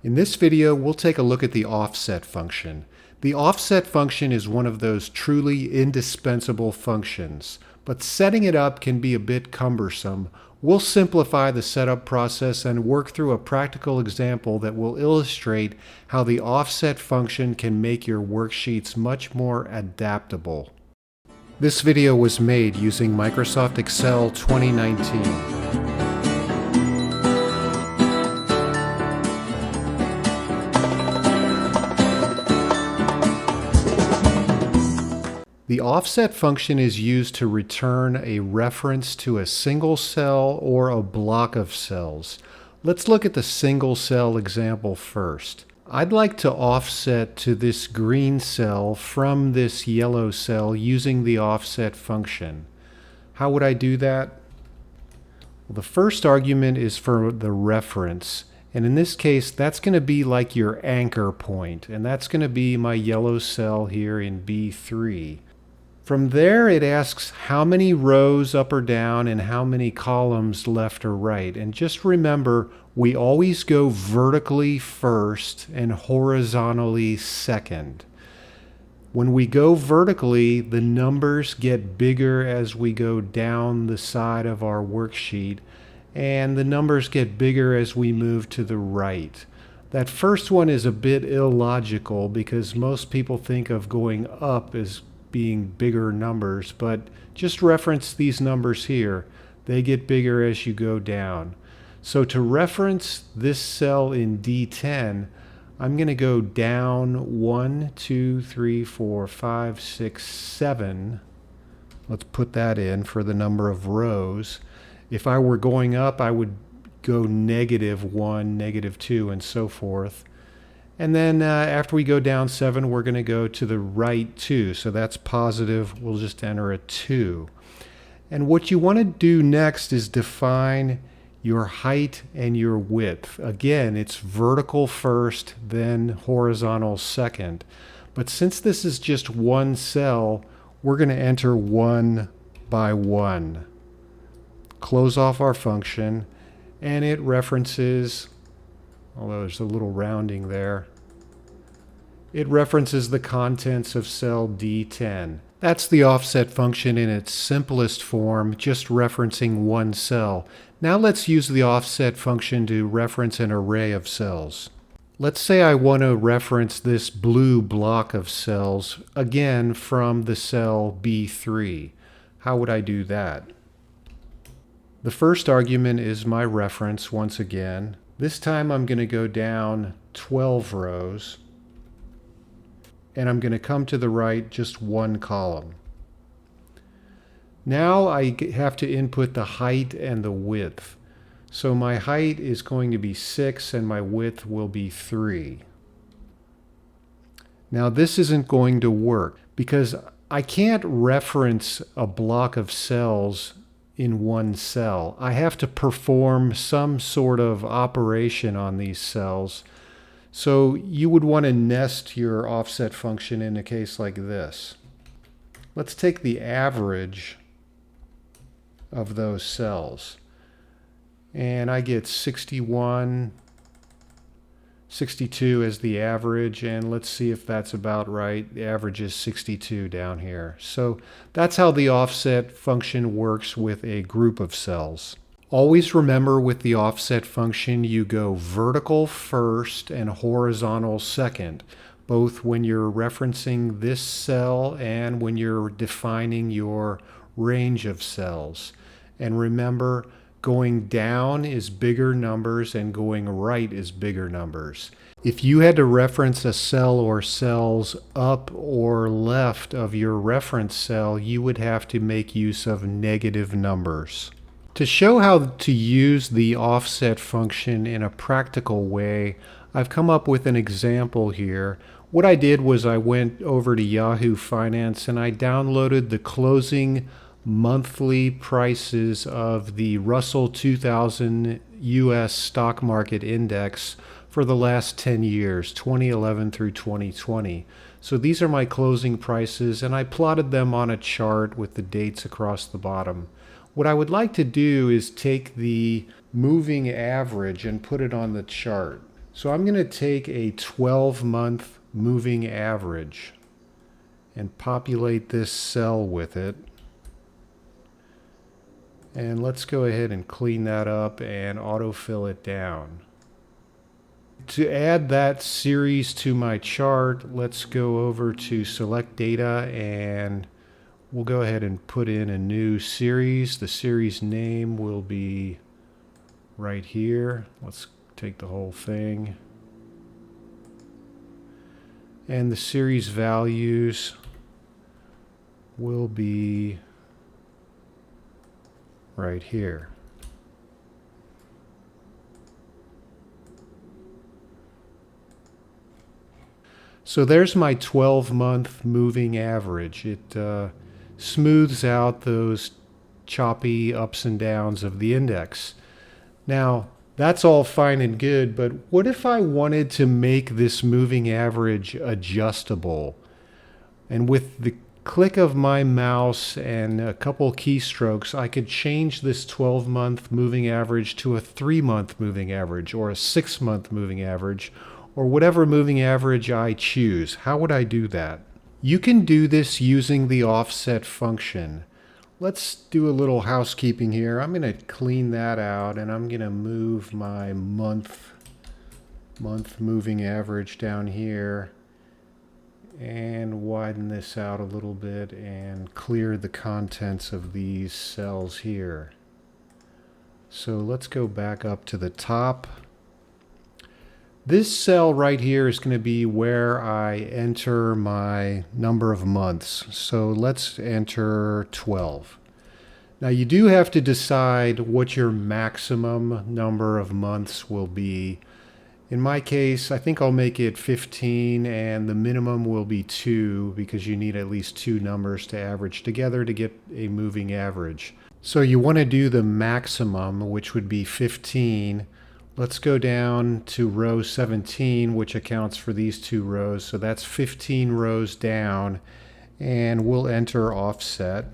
In this video, we'll take a look at the offset function. The offset function is one of those truly indispensable functions, but setting it up can be a bit cumbersome. We'll simplify the setup process and work through a practical example that will illustrate how the offset function can make your worksheets much more adaptable. This video was made using Microsoft Excel 2019. The offset function is used to return a reference to a single cell or a block of cells. Let's look at the single cell example first. I'd like to offset to this green cell from this yellow cell using the offset function. How would I do that? Well, the first argument is for the reference. And in this case, that's going to be like your anchor point. And that's going to be my yellow cell here in B3. From there, it asks how many rows up or down and how many columns left or right. And just remember, we always go vertically first and horizontally second. When we go vertically, the numbers get bigger as we go down the side of our worksheet, and the numbers get bigger as we move to the right. That first one is a bit illogical because most people think of going up as being bigger numbers, but just reference these numbers here. They get bigger as you go down. So to reference this cell in D10, I'm going to go down 1, 2, 3, 4, 5, 6, 7. Let's put that in for the number of rows. If I were going up, I would go -1, -2, and so forth. And then after we go down 7, we're going to go to the right 2. So that's positive. We'll just enter a 2. And what you want to do next is define your height and your width. Again, it's vertical first, then horizontal second. But since this is just one cell, we're going to enter 1 by 1. Close off our function, and it references, although there's a little rounding there, it references the contents of cell D10. That's the offset function in its simplest form, just referencing one cell. Now let's use the offset function to reference an array of cells. Let's say I want to reference this blue block of cells, again from the cell B3. How would I do that? The first argument is my reference once again. This time I'm going to go down 12 rows. And I'm going to come to the right just one column. Now I have to input the height and the width. So my height is going to be 6 and my width will be 3. Now this isn't going to work because I can't reference a block of cells in one cell. I have to perform some sort of operation on these cells. So you would want to nest your offset function in a case like this. Let's take the average of those cells. And I get 61, 62 as the average, and let's see if that's about right. The average is 62 down here. So that's how the offset function works with a group of cells. Always remember with the offset function, you go vertical first and horizontal second, both when you're referencing this cell and when you're defining your range of cells. And remember, going down is bigger numbers and going right is bigger numbers. If you had to reference a cell or cells up or left of your reference cell, you would have to make use of negative numbers. To show how to use the offset function in a practical way, I've come up with an example here. What I did was I went over to Yahoo Finance and I downloaded the closing monthly prices of the Russell 2000 US stock market index for the last 10 years, 2011 through 2020. So these are my closing prices, and I plotted them on a chart with the dates across the bottom. What I would like to do is take the moving average and put it on the chart. So I'm going to take a 12-month moving average and populate this cell with it. And let's go ahead and clean that up and autofill it down. To add that series to my chart, let's go over to select data and we'll go ahead and put in a new series. The series name will be right here. Let's take the whole thing. And the series values will be right here. So there's my 12-month moving average. It smooths out those choppy ups and downs of the index. Now, that's all fine and good, but what if I wanted to make this moving average adjustable? And with the click of my mouse and a couple keystrokes, I could change this 12-month moving average to a 3-month moving average or a 6-month moving average, or whatever moving average I choose. How would I do that? You can do this using the offset function. Let's do a little housekeeping here. I'm going to clean that out and I'm going to move my month moving average down here and widen this out a little bit and clear the contents of these cells here. So let's go back up to the top. This cell right here is going to be where I enter my number of months. So let's enter 12. Now you do have to decide what your maximum number of months will be. In my case, I think I'll make it 15 and the minimum will be 2 because you need at least 2 numbers to average together to get a moving average. So you want to do the maximum, which would be 15. Let's go down to row 17, which accounts for these 2 rows. So that's 15 rows down, and we'll enter offset.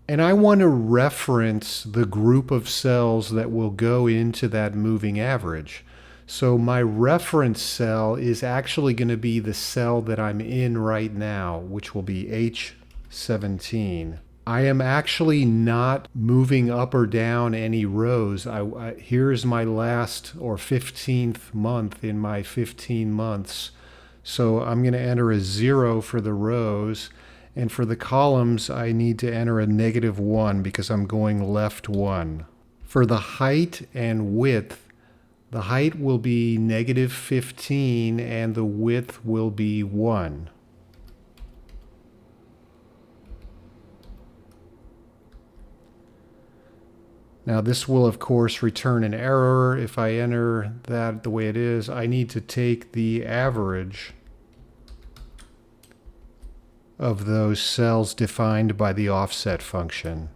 And I want to reference the group of cells that will go into that moving average. So my reference cell is actually going to be the cell that I'm in right now, which will be H17. I am actually not moving up or down any rows. Here's my last or 15th month in my 15 months. So I'm going to enter a 0 for the rows. And for the columns, I need to enter a -1 because I'm going left 1. For the height and width, the height will be -15 and the width will be 1. Now this will of course return an error if I enter that the way it is. I need to take the average of those cells defined by the offset function.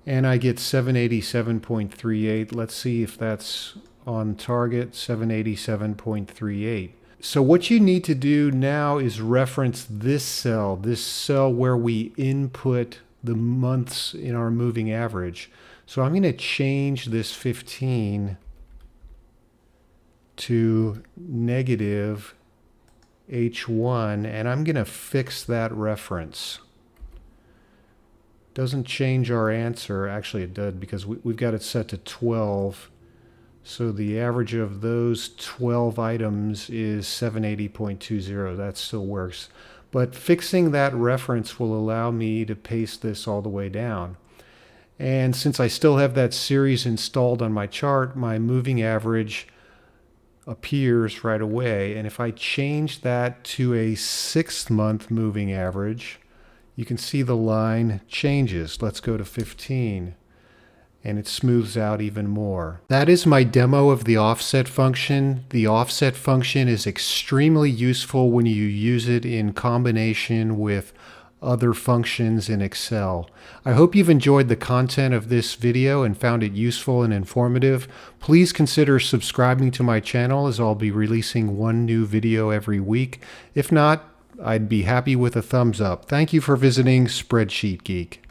And I get 787.38. Let's see if that's on target, 787.38. So what you need to do now is reference this cell where we input the months in our moving average. So I'm going to change this 15 to negative H1, and I'm going to fix that reference. Doesn't change our answer. Actually, it did because we've got it set to 12. So the average of those 12 items is 780.20. That still works. But fixing that reference will allow me to paste this all the way down. And since I still have that series installed on my chart, my moving average appears right away. And if I change that to a 6-month moving average, you can see the line changes. Let's go to 15. And it smooths out even more. That is my demo of the offset function. The offset function is extremely useful when you use it in combination with other functions in Excel. I hope you've enjoyed the content of this video and found it useful and informative. Please consider subscribing to my channel as I'll be releasing 1 new video every week. If not, I'd be happy with a thumbs up. Thank you for visiting Spreadsheet Geek.